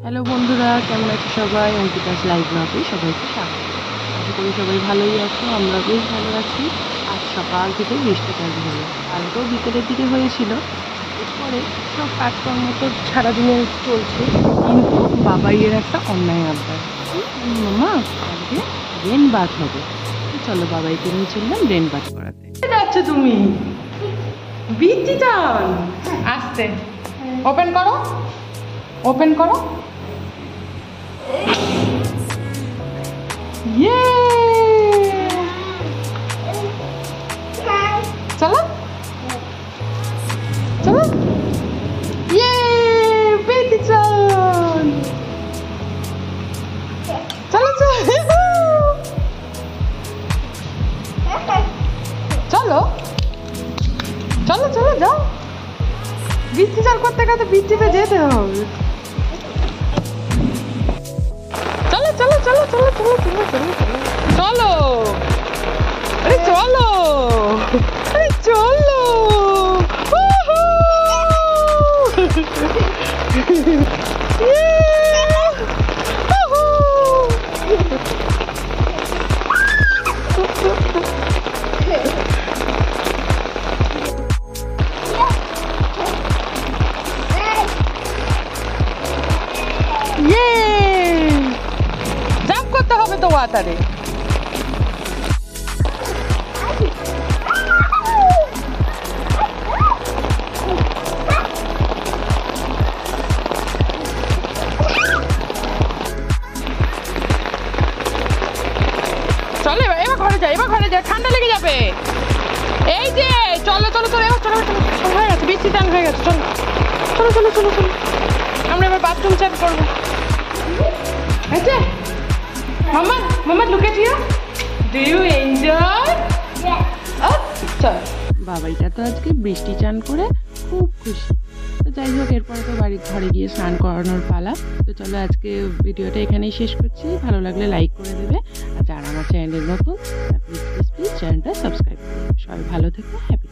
Hello বন্ধুরা, কেমন আছো সবাই? অঙ্কিতাস লাইভ ব্লগে সবাইকে স্বাগত। আশা করি সবাই ভালোই আছো, আমরা বেশ ভালো আছি। আজ সকাল থেকে বৃষ্টি চালু হলো, কালকেও বিকেলের দিকে হয়েছিল। এরপরে সব কাজকর্ম তো সারাদিনে চলছে, কিন্তু বাবাইয়ের একটা অন্যায় আবদার। মামা, কালকে রেন বাথ হবে। চলো বাবাইকে নিয়ে চললাম রেন বাথ করাতে। যাচ্ছ তুমি? বৃষ্টি টান আসতে। ওপেন করো, ওপেন করো। চলো চলো, পেতে চান। চলো চলো চলো চলো চলো যাও। বৃষ্টি চাল করতে করতে বৃষ্টিতে যেতে হবে। চলো চলো চলো চলো চলো চলো চলো চলো, আরে চলো, আরে চলো। জাম্প করতে হবে তো ওয়াটারে। চলো এবার ঘরে যাই, এবার ঘরে যাই, ঠান্ডা লেগে যাবে। এই যে চলো চলো চলো, এবার চলো চলো, হয়ে গেছে, বৃষ্টি টান হয়ে গেছে। চলো চলো চলো চলো চলো, আমরা এবার বাথরুম চান করবো। আচ্ছা মামা, মামা look at you. Do you enjoy? আচ্ছা, বাবাইটা তো আজকে বৃষ্টি চান করে খুব খুশি। তো যাই হোক, এরপরে তো বাড়ির ঘরে গিয়ে স্নান করানোর পালা। তো চলো আজকে ভিডিওটা এখানেই শেষ করছি। ভালো লাগলে লাইক করে দেবে, আর যারা আমার চ্যানেলের নতুন প্লিজ প্লিজ প্লিজ চ্যানেলটা সাবস্ক্রাইব করবে। সবাই ভালো থেকো, হ্যাপি।